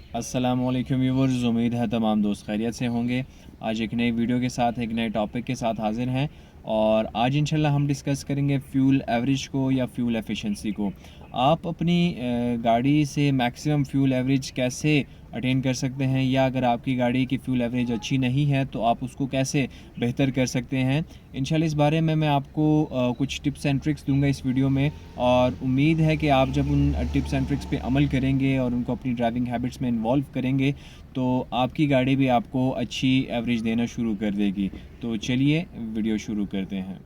अस्सलामुअलैकुम व्यूवर्स, उम्मीद है तमाम दोस्त खैरियत से होंगे। आज एक नई वीडियो के साथ एक नए टॉपिक के साथ हाज़िर हैं और आज इंशाल्लाह हम डिस्कस करेंगे फ्यूल एवरेज को या फ्यूल एफिशिएंसी को। आप अपनी गाड़ी से मैक्सिमम फ्यूल एवरेज कैसे अटेन कर सकते हैं, या अगर आपकी गाड़ी की फ्यूल एवरेज अच्छी नहीं है तो आप उसको कैसे बेहतर कर सकते हैं। इंशाल्लाह इस बारे में मैं आपको कुछ टिप्स एंड ट्रिक्स दूंगा इस वीडियो में, और उम्मीद है कि आप जब उन टिप्स एंड ट्रिक्स पे अमल करेंगे और उनको अपनी ड्राइविंग हैबिट्स में इन्वॉल्व करेंगे तो आपकी गाड़ी भी आपको अच्छी एवरेज देना शुरू कर देगी। तो चलिए वीडियो शुरू करते हैं।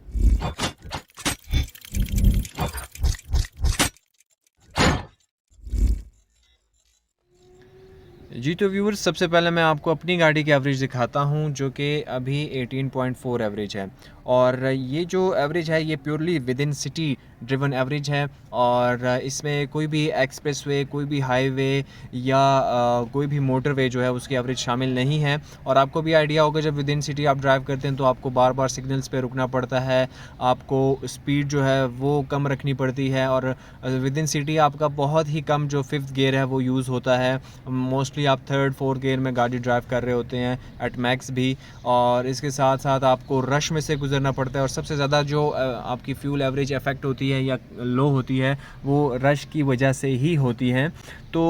जी तो व्यूअर्स, सबसे पहले मैं आपको अपनी गाड़ी की एवरेज दिखाता हूं, जो कि अभी 18.4 एवरेज है। और ये जो एवरेज है ये purely with in city driven average है, और इसमें कोई भी एक्सप्रेसवे, कोई भी हाईवे या कोई भी मोटरवे जो है उसकी एवरेज शामिल नहीं है। और आपको भी आइडिया होगा, जब विद इन सिटी आप ड्राइव करते हैं तो आपको बार बार सिग्नल्स पे रुकना पड़ता है, आपको स्पीड जो है वो कम रखनी पड़ती है, और विद इन सिटी आपका बहुत ही कम जो फिफ्थ गियर है वो यूज़ होता है। मोस्टली आप थर्ड फोर्थ गियर में गाड़ी ड्राइव कर रहे होते हैं एट मैक्स भी, और इसके साथ साथ आपको रश में से गुजरना पड़ता है। और सबसे ज़्यादा जो आपकी फ्यूल एवरेज इफ़ेक्ट होती है या लो होती है वो रश की वजह से ही होती है। तो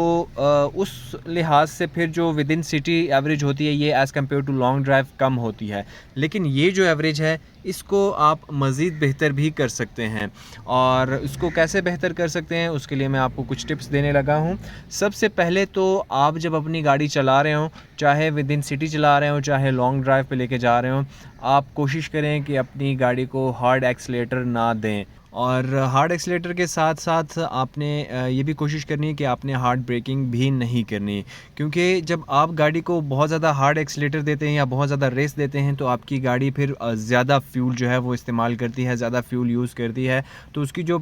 उस लिहाज से फिर जो विद इन सिटी एवरेज होती है ये as compare to long drive कम होती है। लेकिन ये जो एवरेज है इसको आप मज़ीद बेहतर भी कर सकते हैं, और इसको कैसे बेहतर कर सकते हैं उसके लिए मैं आपको कुछ टिप्स देने लगा हूँ। सबसे पहले तो आप जब अपनी गाड़ी चला रहे हों, चाहे विद इन सिटी चला रहे हों चाहे लॉन्ग ड्राइव पे लेके जा रहे हों, आप कोशिश करें कि अपनी गाड़ी को हार्ड एक्सीलेटर ना दें। और हार्ड एक्सीलेटर के साथ साथ आपने ये भी कोशिश करनी है कि आपने हार्ड ब्रेकिंग भी नहीं करनी, क्योंकि जब आप गाड़ी को बहुत ज़्यादा हार्ड एक्सीलेटर देते हैं या बहुत ज़्यादा रेस देते हैं तो आपकी गाड़ी फिर ज़्यादा फ्यूल जो है वो इस्तेमाल करती है, ज़्यादा फ्यूल यूज़ करती है, तो उसकी जो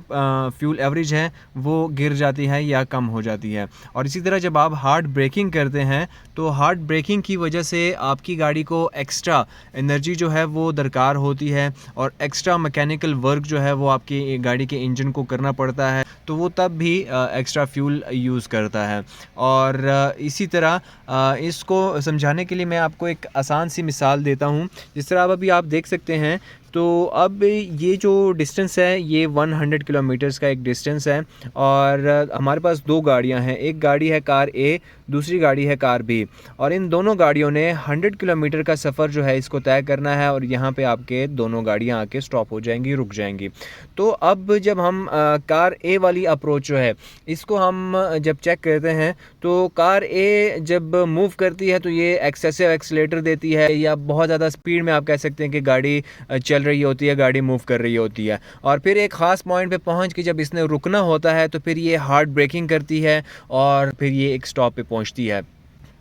फ्यूल एवरेज है वो गिर जाती है या कम हो जाती है। और इसी तरह जब आप हार्ड ब्रेकिंग करते हैं तो हार्ड ब्रेकिंग की वजह से आपकी गाड़ी को एक्स्ट्रा एनर्जी जो है वो दरकार होती है, और एक्स्ट्रा मैकेनिकल वर्क जो है वो आपकी गाड़ी के इंजन को करना पड़ता है, तो वो तब भी एक्स्ट्रा फ्यूल यूज़ करता है। और इसी तरह इसको समझाने के लिए मैं आपको एक आसान सी मिसाल देता हूँ। जिस तरह अब अभी आप देख सकते हैं, तो अब ये जो डिस्टेंस है ये 100 किलोमीटर्स का एक डिस्टेंस है, और हमारे पास दो गाड़ियां हैं, एक गाड़ी है कार ए, दूसरी गाड़ी है कार बी, और इन दोनों गाड़ियों ने 100 किलोमीटर का सफ़र जो है इसको तय करना है, और यहाँ पे आपके दोनों गाड़ियाँ आके स्टॉप हो जाएंगी, रुक जाएंगी। तो अब जब हम कार ए वाली अप्रोच जो है इसको हम जब चेक करते हैं, तो कार ए जब मूव करती है तो ये एक्सेसिव एक्सीलेटर देती है, या बहुत ज़्यादा स्पीड में आप कह सकते हैं कि गाड़ी चल रही होती है, गाड़ी मूव कर रही होती है, और फिर एक ख़ास पॉइंट पे पहुंच के जब इसने रुकना होता है तो फिर ये हार्ड ब्रेकिंग करती है, और फिर ये एक स्टॉप पे पहुंचती है।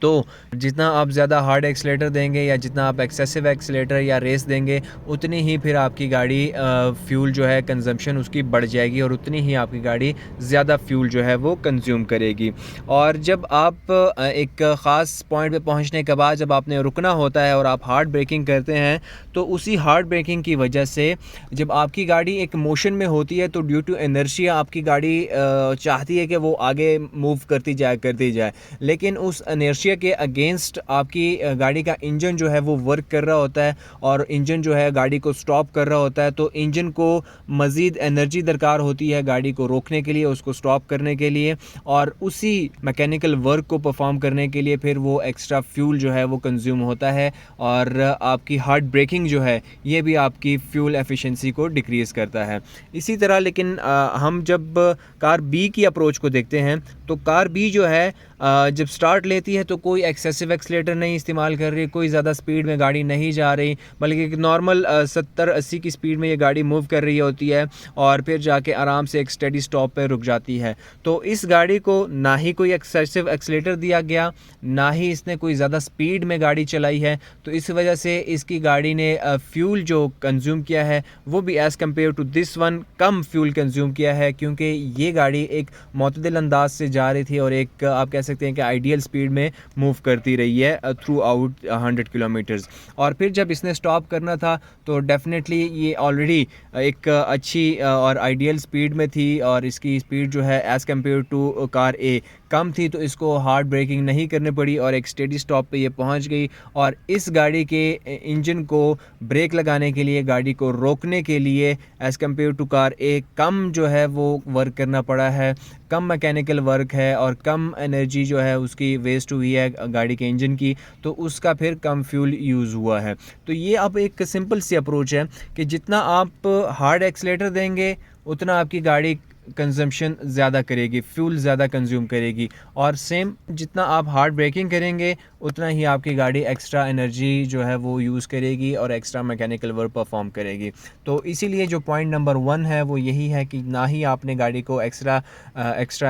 तो जितना आप ज़्यादा हार्ड एक्सीलेटर देंगे या जितना आप एक्सेसिव एक्सीलेटर या रेस देंगे, उतनी ही फिर आपकी गाड़ी फ्यूल जो है कंजम्पशन उसकी बढ़ जाएगी, और उतनी ही आपकी गाड़ी ज़्यादा फ्यूल जो है वो कंज्यूम करेगी। और जब आप एक ख़ास पॉइंट पे पहुंचने के बाद जब आपने रुकना होता है और आप हार्ड ब्रेकिंग करते हैं, तो उसी हार्ड ब्रेकिंग की वजह से जब आपकी गाड़ी एक मोशन में होती है तो ड्यू टू इनर्शिया आपकी गाड़ी चाहती है कि वो आगे मूव करती जाए, लेकिन उस इनर्शिया के अगेंस्ट आपकी गाड़ी का इंजन जो है वो वर्क कर रहा होता है, और इंजन जो है गाड़ी को स्टॉप कर रहा होता है। तो इंजन को मज़ीद एनर्जी दरकार होती है गाड़ी को रोकने के लिए, उसको स्टॉप करने के लिए, और उसी मैकेनिकल वर्क को परफॉर्म करने के लिए फिर वो एक्स्ट्रा फ्यूल जो है वो कंज्यूम होता है, और आपकी हार्ड ब्रेकिंग जो है ये भी आपकी फ्यूल एफिशिएंसी को डिक्रीज़ करता है। इसी तरह लेकिन हम जब कार बी की अप्रोच को देखते हैं, तो कार बी जो है जब स्टार्ट लेती है तो कोई एक्सेसिव एक्सीलेटर नहीं इस्तेमाल कर रही, कोई ज़्यादा स्पीड में गाड़ी नहीं जा रही, बल्कि एक नॉर्मल 70-80 की स्पीड में ये गाड़ी मूव कर रही होती है, और फिर जाके आराम से एक स्टेडी स्टॉप पे रुक जाती है। तो इस गाड़ी को ना ही कोई एक्सेसिव एक्सीलेटर दिया गया, ना ही इसने कोई ज़्यादा स्पीड में गाड़ी चलाई है, तो इस वजह से इसकी गाड़ी ने फ्यूल जो कंज्यूम किया है वो भी as compare to this one कम फ्यूल कंज्यूम किया है, क्योंकि ये गाड़ी एक मुतदिल अंदाज से जा रही थी और एक आप कह सकते हैं कि आइडियल स्पीड में मूव करती रही है थ्रू आउट 100 किलोमीटर्स। और फिर जब इसने स्टॉप करना था तो डेफिनेटली ये ऑलरेडी एक अच्छी और आइडियल स्पीड में थी, और इसकी स्पीड जो है एज़ कम्पेयर टू कार ए कम थी तो इसको हार्ड ब्रेकिंग नहीं करनी पड़ी और एक स्टेडी स्टॉप पे ये पहुंच गई। और इस गाड़ी के इंजन को ब्रेक लगाने के लिए, गाड़ी को रोकने के लिए एज़ कम्पेयर टू कार एक कम जो है वो वर्क करना पड़ा है, कम मैकेनिकल वर्क है और कम एनर्जी जो है उसकी वेस्ट हुई है गाड़ी के इंजन की, तो उसका फिर कम फ्यूल यूज़ हुआ है। तो ये अब एक सिंपल सी अप्रोच है कि जितना आप हार्ड एक्सीलेटर देंगे उतना आपकी गाड़ी कंजम्पशन ज़्यादा करेगी, फ्यूल ज़्यादा कंज्यूम करेगी, और सेम जितना आप हार्ड ब्रेकिंग करेंगे उतना ही आपकी गाड़ी एक्स्ट्रा एनर्जी जो है वो यूज़ करेगी और एक्स्ट्रा मैकेनिकल वर्क परफॉर्म करेगी। तो इसीलिए जो पॉइंट नंबर 1 है वो यही है कि ना ही आपने गाड़ी को एक्स्ट्रा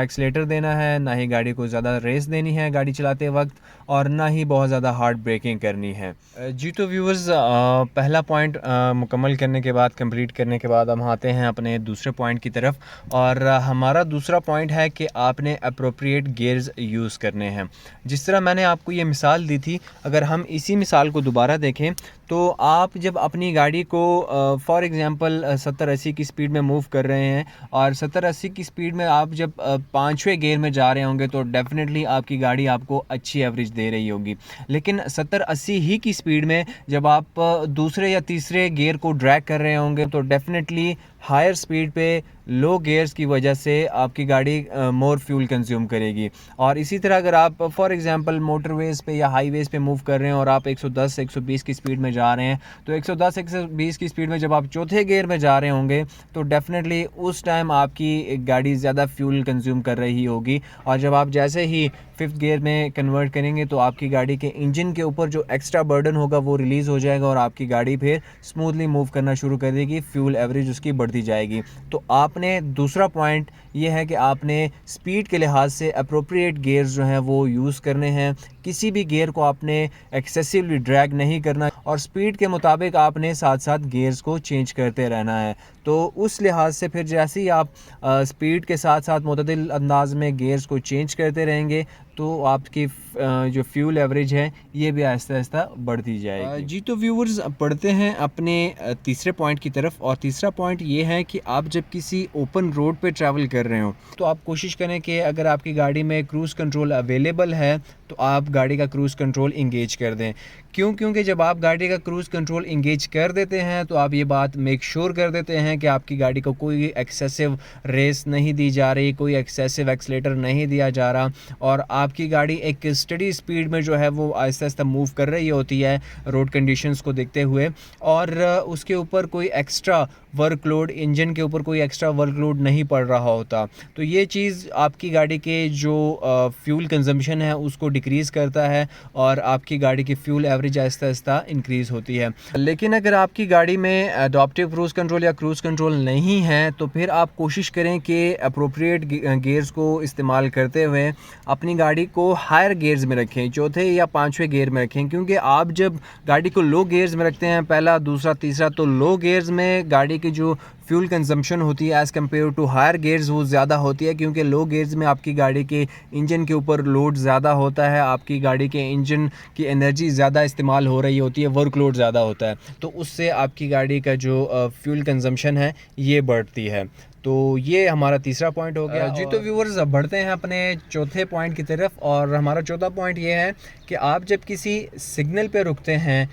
एक्सीलेटर देना है, ना ही गाड़ी को ज़्यादा रेस देनी है गाड़ी चलाते वक्त, और ना ही बहुत ज़्यादा हार्ड ब्रेकिंग करनी है। जी तो व्यूअर्स, पहला पॉइंट मुकम्मल करने के बाद, कंप्लीट करने के बाद हम आते हैं अपने दूसरे पॉइंट की तरफ। और हमारा दूसरा पॉइंट है कि आपने अप्रोप्रिएट गियर्स यूज़ करने हैं। जिस तरह मैंने आपको ये मिसाल दी थी, अगर हम इसी मिसाल को दोबारा देखें तो आप जब अपनी गाड़ी को फॉर एग्ज़ाम्पल 70-80 की स्पीड में मूव कर रहे हैं और 70-80 की स्पीड में आप जब 5वें गियर में जा रहे होंगे तो डेफ़िनेटली आपकी गाड़ी आपको अच्छी एवरेज दे रही होगी। लेकिन 70-80 ही की स्पीड में जब आप दूसरे या तीसरे गियर को ड्रैग कर रहे होंगे तो डेफ़िनेटली हायर स्पीड पे लो गियर्स की वजह से आपकी गाड़ी मोर फ्यूल कंज्यूम करेगी। और इसी तरह अगर आप फॉर एग्जांपल मोटरवेज़ पे या हाईवेज़ पे मूव कर रहे हैं और आप 110-120 की स्पीड में जा रहे हैं, तो 110-120 की स्पीड में जब आप चौथे गियर में जा रहे होंगे तो डेफ़िनेटली उस टाइम आपकी गाड़ी ज़्यादा फ्यूल कंज्यूम कर रही होगी। और जब आप जैसे ही 5th गियर में कन्वर्ट करेंगे तो आपकी गाड़ी के इंजन के ऊपर जो एक्स्ट्रा बर्डन होगा वो रिलीज़ हो जाएगा और आपकी गाड़ी फिर स्मूथली मूव करना शुरू कर देगी, फ्यूल एवरेज उसकी बढ़ती जाएगी। तो आपने दूसरा पॉइंट ये है कि आपने स्पीड के लिहाज से अप्रोप्रिएट गियर्स जो हैं वो यूज़ करने हैं। किसी भी गियर को आपने एक्सेसिवली ड्रैग नहीं करना और स्पीड के मुताबिक आपने साथ साथ गियर्स को चेंज करते रहना है। तो उस लिहाज से फिर जैसे ही आप स्पीड के साथ साथ मुतदिल अंदाज में गियर्स को चेंज करते रहेंगे तो आपकी जो फ्यूल एवरेज है ये भी आहिस्ता आहिस्ता बढ़ती जाएगी। जी तो व्यूअर्स, बढ़ते हैं अपने तीसरे पॉइंट की तरफ। और तीसरा पॉइंट ये है कि आप जब किसी ओपन रोड पे ट्रैवल कर रहे हो तो आप कोशिश करें कि अगर आपकी गाड़ी में क्रूज़ कंट्रोल अवेलेबल है तो आप गाड़ी का क्रूज़ कंट्रोल इंगेज कर दें। क्योंकि जब आप गाड़ी का क्रूज़ कंट्रोल इंगेज कर देते हैं तो आप ये बात मेक श्योर कर देते हैं कि आपकी गाड़ी को कोई एक्सेसिव रेस नहीं दी जा रही, कोई एक्सेसिव एक्सीलेटर नहीं दिया जा रहा, और आपकी गाड़ी एक स्टडी स्पीड में जो है वो आहिस्ता आहिस्ता मूव कर रही होती है रोड कंडीशंस को देखते हुए, और उसके ऊपर कोई एक्स्ट्रा वर्कलोड, इंजन के ऊपर कोई एक्स्ट्रा वर्कलोड नहीं पड़ रहा होता। तो ये चीज़ आपकी गाड़ी के जो फ्यूल कंजम्पशन है उसको डिक्रीज़ करता है और आपकी गाड़ी की fuel average Aahista Aahista increase होती है। लेकिन अगर आपकी गाड़ी में एडॉप्टिव क्रूज़ कंट्रोल या क्रूज़ कंट्रोल नहीं है तो फिर आप कोशिश करें कि अप्रोप्रिएट गियर्स को इस्तेमाल करते हुए अपनी गाड़ी को हायर गियर्स में रखें, चौथे या 5वें गियर में रखें। क्योंकि आप जब गाड़ी को लो गियर्स में रखते हैं, पहला, दूसरा, तीसरा, तो लो गियर्स में गाड़ी की जो फ्यूल कंजम्पशन होती है as compare to higher gears वो ज़्यादा होती है। क्योंकि लो गियर्स में आपकी गाड़ी के इंजन के ऊपर लोड ज़्यादा होता है, आपकी गाड़ी के इंजन की एनर्जी ज़्यादा इस्तेमाल हो रही होती है, वर्कलोड ज़्यादा होता है, तो उससे आपकी गाड़ी का जो फ्यूल कंजम्पशन है ये बढ़ती है। तो ये हमारा तीसरा पॉइंट हो गया। जी तो व्यूअर्स, बढ़ते हैं अपने चौथे पॉइंट की तरफ। और हमारा चौथा पॉइंट ये है कि आप जब किसी सिग्नल पे रुकते हैं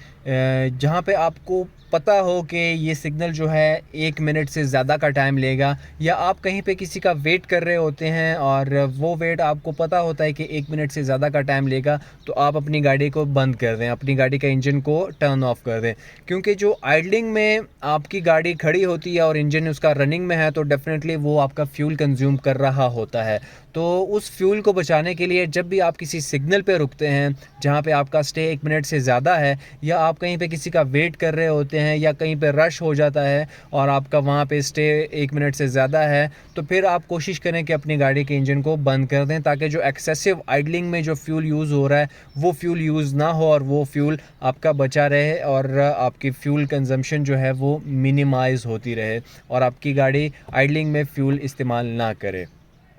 जहाँ पे आपको पता हो कि ये सिग्नल जो है 1 मिनट से ज़्यादा का टाइम लेगा, या आप कहीं पे किसी का वेट कर रहे होते हैं और वो वेट आपको पता होता है कि 1 मिनट से ज़्यादा का टाइम लेगा, तो आप अपनी गाड़ी को बंद कर दें, अपनी गाड़ी का इंजन को टर्न ऑफ कर दें। क्योंकि जो आइडलिंग में आपकी गाड़ी खड़ी होती है और इंजन उसका रनिंग में है तो डेफिनेटली वो आपका फ्यूल कंज्यूम कर रहा होता है। तो उस फ्यूल को बचाने के लिए जब भी आप किसी सिग्नल पे रुकते हैं जहाँ पे आपका स्टे 1 मिनट से ज़्यादा है, या आप कहीं पे किसी का वेट कर रहे होते हैं, या कहीं पे रश हो जाता है और आपका वहाँ पे स्टे 1 मिनट से ज़्यादा है, तो फिर आप कोशिश करें कि अपनी गाड़ी के इंजन को बंद कर दें, ताकि जो एक्सेसिव आइडलिंग में जो फ्यूल यूज़ हो रहा है वो फ्यूल यूज़ ना हो और वो फ्यूल आपका बचा रहे और आपकी फ्यूल कंजम्पशन जो है वो मिनिमाइज़ होती रहे और आपकी गाड़ी आइडलिंग में फ्यूल इस्तेमाल ना करे।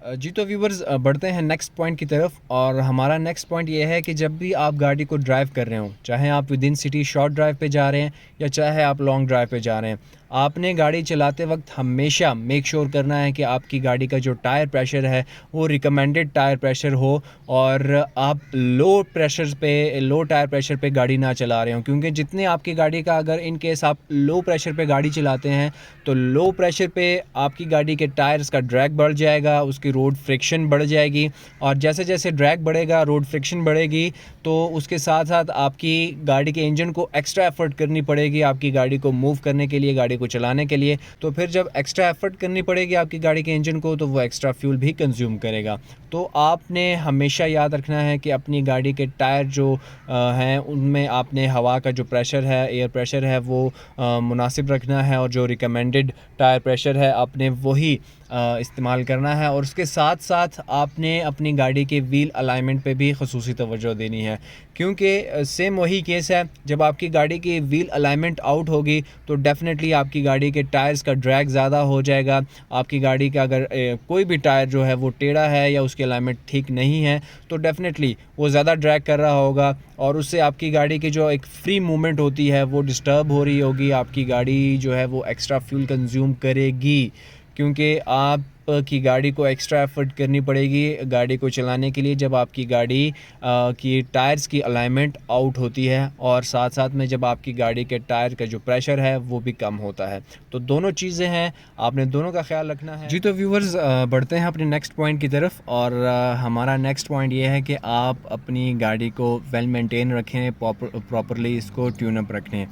जी तो व्यूवर्स, बढ़ते हैं नेक्स्ट पॉइंट की तरफ। और हमारा नेक्स्ट पॉइंट ये है कि जब भी आप गाड़ी को ड्राइव कर रहे हो, चाहे आप with in city short drive पे जा रहे हैं या चाहे आप लॉन्ग ड्राइव पे जा रहे हैं, आपने गाड़ी चलाते वक्त हमेशा मेक श्योर करना है कि आपकी गाड़ी का जो टायर प्रेशर है वो रिकमेंडेड टायर प्रेशर हो और आप लो टायर प्रेशर पे गाड़ी ना चला रहे हो, क्योंकि जितने आपकी गाड़ी का अगर इन केस आप लो प्रेशर पे गाड़ी चलाते हैं तो लो प्रेशर पे आपकी गाड़ी के टायर्स का ड्रैग बढ़ जाएगा, उसकी रोड फ्रिक्शन बढ़ जाएगी और जैसे जैसे ड्रैग बढ़ेगा, रोड फ्रिक्शन बढ़ेगी, तो उसके साथ साथ आपकी गाड़ी के इंजन को एक्स्ट्रा एफर्ट करनी पड़ेगी आपकी गाड़ी को मूव करने के लिए, गाड़ी को चलाने के लिए। तो फिर जब एक्स्ट्रा एफर्ट करनी पड़ेगी आपकी गाड़ी के इंजन को तो वो एक्स्ट्रा फ्यूल भी कंज्यूम करेगा। तो आपने हमेशा याद रखना है कि अपनी गाड़ी के टायर जो हैं उनमें आपने हवा का जो प्रेशर है, एयर प्रेशर है, वो मुनासिब रखना है और जो रिकमेंडेड टायर प्रेशर है आपने वही इस्तेमाल करना है। और उसके साथ साथ आपने अपनी गाड़ी के व्हील अलाइनमेंट पे भी ख़ुसूसी तवज्जो देनी है, क्योंकि सेम वही केस है, जब आपकी गाड़ी की व्हील अलाइनमेंट आउट होगी तो डेफ़िनेटली आपकी गाड़ी के टायर्स का ड्रैग ज़्यादा हो जाएगा। आपकी गाड़ी का अगर कोई भी टायर जो है वो टेढ़ा है या उसकी अलाइनमेंट ठीक नहीं है तो डेफ़िनेटली वो ज़्यादा ड्रैग कर रहा होगा और उससे आपकी गाड़ी की जो एक फ्री मूवमेंट होती है वो डिस्टर्ब हो रही होगी। आपकी गाड़ी जो है वो एक्स्ट्रा फ्यूल कंज्यूम करेगी, क्योंकि आप की गाड़ी को एक्स्ट्रा एफर्ट करनी पड़ेगी गाड़ी को चलाने के लिए जब आपकी गाड़ी की टायर्स की अलाइनमेंट आउट होती है और साथ साथ में जब आपकी गाड़ी के टायर का जो प्रेशर है वो भी कम होता है। तो दोनों चीज़ें हैं, आपने दोनों का ख्याल रखना है। जी तो व्यूवर्स, बढ़ते हैं अपने नेक्स्ट पॉइंट की तरफ और हमारा नेक्स्ट पॉइंट ये है कि आप अपनी गाड़ी को वेल मेंटेन रखें, प्रॉपरली इसको ट्यूनअप रखें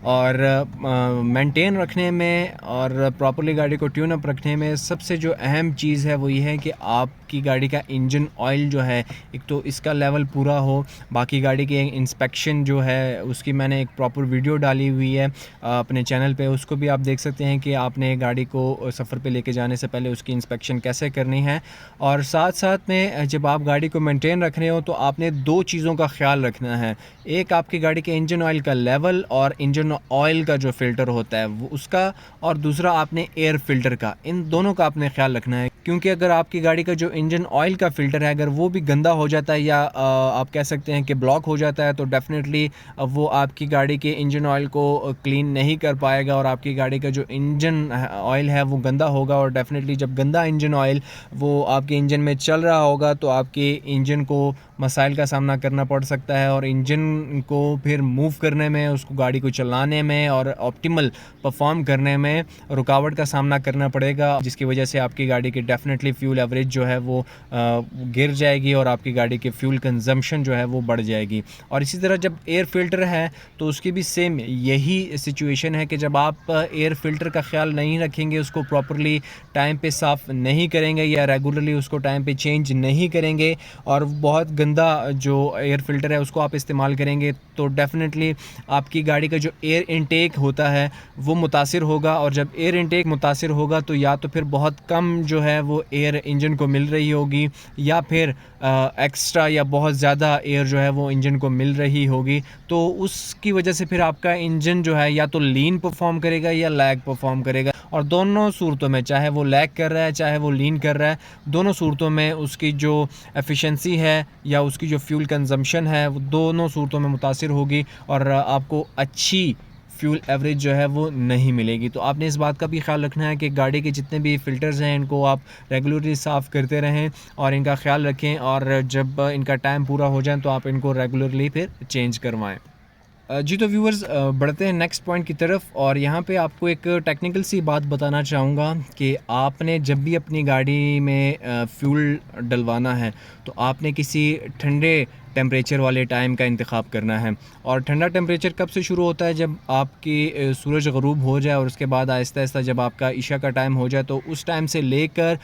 और मेंटेन रखने में और प्रॉपरली गाड़ी को ट्यूनअप रखने में सबसे जो अहम चीज़ है वो ये है कि आपकी गाड़ी का इंजन ऑयल जो है एक तो इसका लेवल पूरा हो। बाकी गाड़ी की इंस्पेक्शन जो है उसकी मैंने एक प्रॉपर वीडियो डाली हुई है अपने चैनल पे, उसको भी आप देख सकते हैं कि आपने गाड़ी को सफ़र पे लेके जाने से पहले उसकी इंस्पेक्शन कैसे करनी है। और साथ साथ में जब आप गाड़ी को मेंटेन रख रहे हो तो आपने दो चीज़ों का ख्याल रखना है, एक आपकी गाड़ी के इंजन ऑयल का लेवल और इंजन ऑयल का जो फ़िल्टर होता है वो उसका, और दूसरा आपने एयर फ़िल्टर का, इन दोनों का आपने ख्याल रखना है। क्योंकि अगर आपकी गाड़ी का जो इंजन ऑयल का फ़िल्टर है अगर वो भी गंदा हो जाता है या आप कह सकते हैं कि ब्लॉक हो जाता है तो डेफ़िनेटली वो आपकी गाड़ी के इंजन ऑयल को क्लीन नहीं कर पाएगा और आपकी गाड़ी का जो इंजन ऑयल है वो गंदा होगा। और डेफ़िनेटली जब गंदा इंजन ऑयल वो आपके इंजन में चल रहा होगा तो आपके इंजन को मसाइल का सामना करना पड़ सकता है और इंजन को फिर मूव करने में, उसको गाड़ी को चलाने में और ऑप्टिमल परफॉर्म करने में रुकावट का सामना करना पड़ेगा, जिसकी वजह से आपकी गाड़ी की डेफिनेटली फ्यूल एवरेज जो है वो गिर जाएगी और आपकी गाड़ी के फ्यूल कंजम्पशन जो है वो बढ़ जाएगी। और इसी तरह जब एयर फ़िल्टर है तो उसकी भी सेम यही सिचुएशन है कि जब आप एयर फ़िल्टर का ख्याल नहीं रखेंगे, उसको प्रॉपरली टाइम पे साफ़ नहीं करेंगे या रेगुलरली उसको टाइम पे चेंज नहीं करेंगे और बहुत गंदा जो एयर फ़िल्टर है उसको आप इस्तेमाल करेंगे तो डेफ़िनेटली आपकी गाड़ी का जो एयर इनटेक होता है वो मुतासिर होगा। और जब एयर इनटेक मुतासिर होगा तो या तो फिर बहुत कम जो है वो एयर इंजन को मिल रही होगी या फिर एक्स्ट्रा या बहुत ज़्यादा एयर जो है वो इंजन को मिल रही होगी, तो उसकी वजह से फिर आपका इंजन जो है या तो लीन परफॉर्म करेगा या लैग परफॉर्म करेगा। और दोनों सूरतों में, चाहे वो लैग कर रहा है चाहे वो लीन कर रहा है, दोनों सूरतों में उसकी जो एफिशिएंसी है या उसकी जो फ्यूल कंजम्पशन है वो दोनों सूरतों में मुतासिर होगी और आपको अच्छी फ्यूल एवरेज जो है वो नहीं मिलेगी। तो आपने इस बात का भी ख्याल रखना है कि गाड़ी के जितने भी फ़िल्टर्स हैं इनको आप रेगुलरली साफ़ करते रहें और इनका ख्याल रखें और जब इनका टाइम पूरा हो जाए तो आप इनको रेगुलरली फिर चेंज करवाएं। जी तो व्यूअर्स, बढ़ते हैं नेक्स्ट पॉइंट की तरफ और यहाँ पे आपको एक टेक्निकल सी बात बताना चाहूँगा कि आपने जब भी अपनी गाड़ी में फ्यूल डलवाना है तो आपने किसी ठंडे टेम्परेचर वाले टाइम का इंतखाब करना है। और ठंडा टेम्परेचर कब से शुरू होता है? जब आपकी सूरज ग़रूब हो जाए और उसके बाद आहिस्ता आहिस्ता जब आपका इशा का टाइम हो जाए तो उस टाइम से लेकर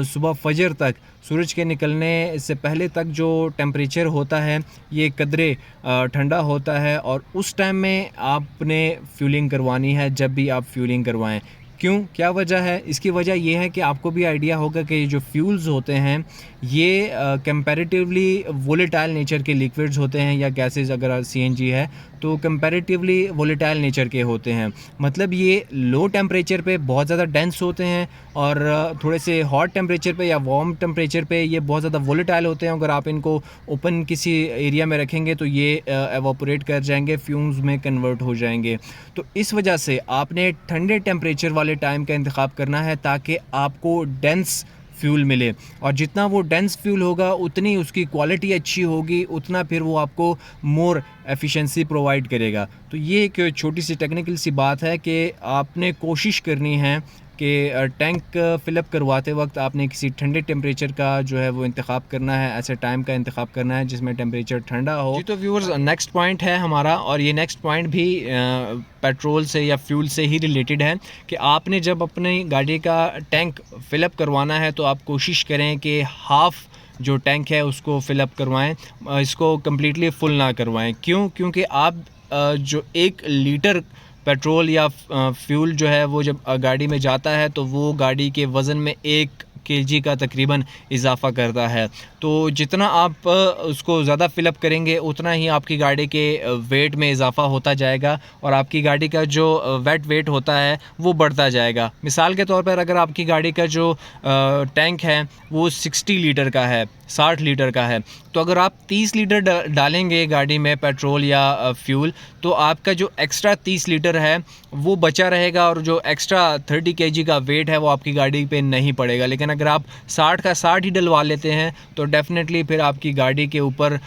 सुबह फजर तक, सूरज के निकलने से पहले तक जो टेम्परेचर होता है ये कदरे ठंडा होता है और उस टाइम में आपने फ्यूलिंग करवानी है जब भी आप फ्यूलिंग करवाएं। क्यों, क्या वजह है? इसकी वजह ये है कि आपको भी आइडिया होगा कि जो फ्यूल्स होते हैं ये कंपैरेटिवली वोलेटाइल नेचर के लिक्विड्स होते हैं, या गैसेस अगर सीएनजी है तो कंपैरेटिवली वोलेटाइल नेचर के होते हैं। मतलब ये लो टेम्परेचर पे बहुत ज़्यादा डेंस होते हैं और थोड़े से हॉट टेम्परेचर पे या वार्म टेम्परेचर पे ये बहुत ज़्यादा वोलेटाइल होते हैं। अगर आप इनको ओपन किसी एरिया में रखेंगे तो ये एवापोरेट कर जाएंगे, फ्यूम्स में कन्वर्ट हो जाएंगे। तो इस वजह से आपने ठंडे टेम्परेचर वाले टाइम का इंतखाब करना है ताकि आपको डेंस फ्यूल मिले, और जितना वो डेंस फ्यूल होगा उतनी उसकी क्वालिटी अच्छी होगी, उतना फिर वो आपको मोर एफिशिएंसी प्रोवाइड करेगा। तो ये एक छोटी सी टेक्निकल सी बात है कि आपने कोशिश करनी है कि टैंक फ़िलअप करवाते वक्त आपने किसी ठंडे टेम्परेचर का जो है वो इंतखाब करना है, ऐसे टाइम का इंतखाब करना है जिसमें टेम्परेचर ठंडा हो। जी तो व्यूअर्स, नेक्स्ट पॉइंट है हमारा, और ये नेक्स्ट पॉइंट भी पेट्रोल से या फ्यूल से ही रिलेटेड है कि आपने जब अपनी गाड़ी का टैंक फ़िलअप करवाना है तो आप कोशिश करें कि हाफ़ जो टैंक है उसको फ़िलअप करवाएं, इसको कम्प्लीटली फुल ना करवाएं। क्यों? क्योंकि आप जो 1 लीटर पेट्रोल या फ्यूल जो है वो जब गाड़ी में जाता है तो वो गाड़ी के वज़न में 1 केजी का तकरीबन इजाफ़ा करता है। तो जितना आप उसको ज़्यादा फ़िलअप करेंगे उतना ही आपकी गाड़ी के वेट में इजाफ़ा होता जाएगा और आपकी गाड़ी का जो वेट होता है वो बढ़ता जाएगा। मिसाल के तौर पर अगर आपकी गाड़ी का जो टैंक है वो 60 लीटर का है, 60 लीटर का है, तो अगर आप 30 लीटर डालेंगे गाड़ी में पेट्रोल या फ्यूल, तो आपका जो एक्स्ट्रा 30 लीटर है वो बचा रहेगा और जो एक्स्ट्रा 30 केजी का वेट है वो आपकी गाड़ी पे नहीं पड़ेगा। लेकिन अगर आप 60 का 60 ही डलवा लेते हैं तो डेफ़िनेटली फिर आपकी गाड़ी के ऊपर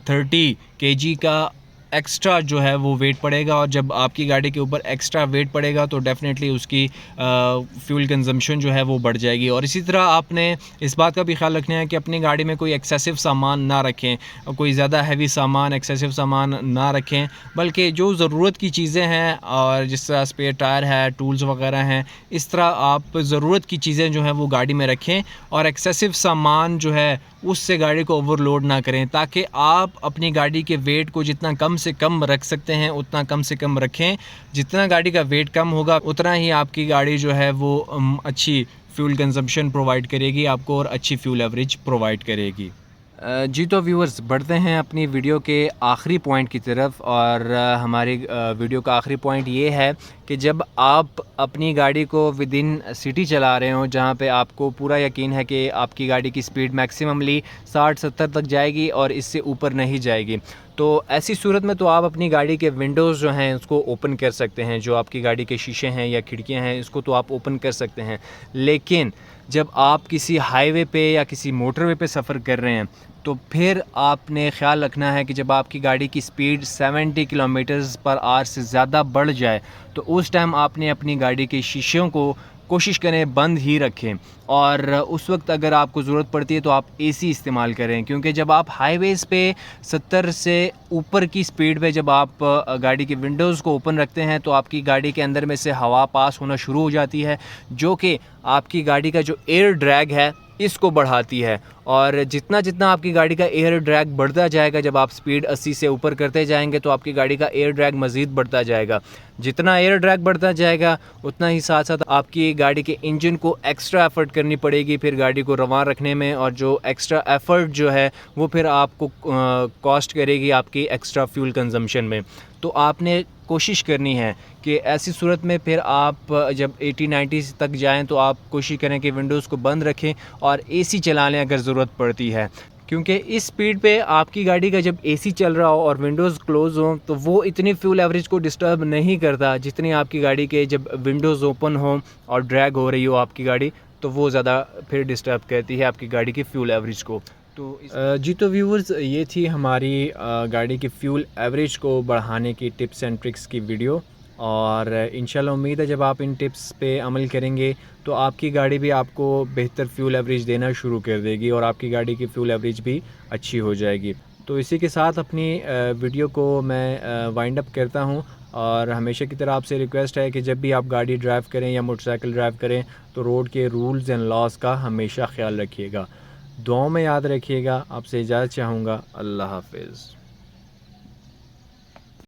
30 केजी का एक्स्ट्रा जो है वो वेट पड़ेगा, और जब आपकी गाड़ी के ऊपर एक्स्ट्रा वेट पड़ेगा तो डेफ़िनेटली उसकी फ्यूल कंजम्पशन जो है वो बढ़ जाएगी। और इसी तरह आपने इस बात का भी ख्याल रखना है कि अपनी गाड़ी में कोई एक्सेसिव सामान ना रखें, कोई ज़्यादा हैवी सामान, एक्सेसिव सामान ना रखें, बल्कि जो ज़रूरत की चीज़ें हैं और जिस तरह स्पेयर टायर है, टूल्स वगैरह हैं, इस तरह आप ज़रूरत की चीज़ें जो हैं वो गाड़ी में रखें और एक्सेसिव सामान जो है उससे गाड़ी को ओवरलोड ना करें, ताकि आप अपनी गाड़ी के वेट को जितना कम से कम रख सकते हैं उतना कम से कम रखें। जितना गाड़ी का वेट कम होगा उतना ही आपकी गाड़ी जो है वो अच्छी फ्यूल कंजम्पशन प्रोवाइड करेगी आपको और अच्छी फ्यूल एवरेज प्रोवाइड करेगी। जी तो व्यूअर्स, बढ़ते हैं अपनी वीडियो के आखिरी पॉइंट की तरफ, और हमारी वीडियो का आखिरी पॉइंट ये है कि जब आप अपनी गाड़ी को विद इन सिटी चला रहे हो जहाँ पे आपको पूरा यकीन है कि आपकी गाड़ी की स्पीड मैक्सिममली 60-70 तक जाएगी और इससे ऊपर नहीं जाएगी, तो ऐसी सूरत में तो आप अपनी गाड़ी के विंडोज़ जो हैं उसको ओपन कर सकते हैं। जो आपकी गाड़ी के शीशे हैं या खिड़कियाँ हैं इसको तो आप ओपन कर सकते हैं, लेकिन जब आप किसी हाईवे पे या किसी मोटरवे पे सफ़र कर रहे हैं तो फिर आपने ख़्याल रखना है कि जब आपकी गाड़ी की स्पीड 70 किलोमीटर्स पर आवर से ज़्यादा बढ़ जाए तो उस टाइम आपने अपनी गाड़ी के शीशों को कोशिश करें बंद ही रखें, और उस वक्त अगर आपको ज़रूरत पड़ती है तो आप एसी इस्तेमाल करें, क्योंकि जब आप हाईवेज़ पे 70 से ऊपर की स्पीड पे जब आप गाड़ी के विंडोज़ को ओपन रखते हैं तो आपकी गाड़ी के अंदर में से हवा पास होना शुरू हो जाती है, जो कि आपकी गाड़ी का जो एयर ड्रैग है इसको बढ़ाती है। और जितना जितना आपकी गाड़ी का एयर ड्रैग बढ़ता जाएगा, जब आप स्पीड 80 से ऊपर करते जाएंगे तो आपकी गाड़ी का एयर ड्रैग मज़ीद बढ़ता जाएगा। जितना एयर ड्रैग बढ़ता जाएगा उतना ही साथ साथ आपकी गाड़ी के इंजन को एक्स्ट्रा एफ़र्ट करनी पड़ेगी फिर गाड़ी को रवान रखने में, और जो एक्स्ट्रा एफ़र्ट जो है वो फिर आपको कॉस्ट करेगी आपकी एक्स्ट्रा फ्यूल कंजम्पशन में। तो आपने कोशिश करनी है कि ऐसी सूरत में फिर आप जब 80-90 तक जाएं तो आप कोशिश करें कि विंडोज़ को बंद रखें और एसी चला लें अगर ज़रूरत पड़ती है, क्योंकि इस स्पीड पे आपकी गाड़ी का जब एसी चल रहा हो और विंडोज़ क्लोज़ हो तो वो इतनी फ्यूल एवरेज को डिस्टर्ब नहीं करता जितनी आपकी गाड़ी के जब विंडोज़ ओपन हो और ड्रैग हो रही हो आपकी गाड़ी, तो वो ज़्यादा फिर डिस्टर्ब करती है आपकी गाड़ी की फ्यूल एवरेज को। तो जी तो व्यूअर्स, ये थी हमारी गाड़ी की फ्यूल एवरेज को बढ़ाने की टिप्स एंड ट्रिक्स की वीडियो, और इंशाल्लाह उम्मीद है जब आप इन टिप्स पे अमल करेंगे तो आपकी गाड़ी भी आपको बेहतर फ्यूल एवरेज देना शुरू कर देगी और आपकी गाड़ी की फ्यूल एवरेज भी अच्छी हो जाएगी। तो इसी के साथ अपनी वीडियो को मैं वाइंड अप करता हूँ, और हमेशा की तरह आपसे रिक्वेस्ट है कि जब भी आप गाड़ी ड्राइव करें या मोटरसाइकिल ड्राइव करें तो रोड के रूल्स एंड लॉज का हमेशा ख्याल रखिएगा। दुआओं में याद रखिएगा। आपसे इजाज़त चाहूँगा। अल्लाह हाफ़िज़।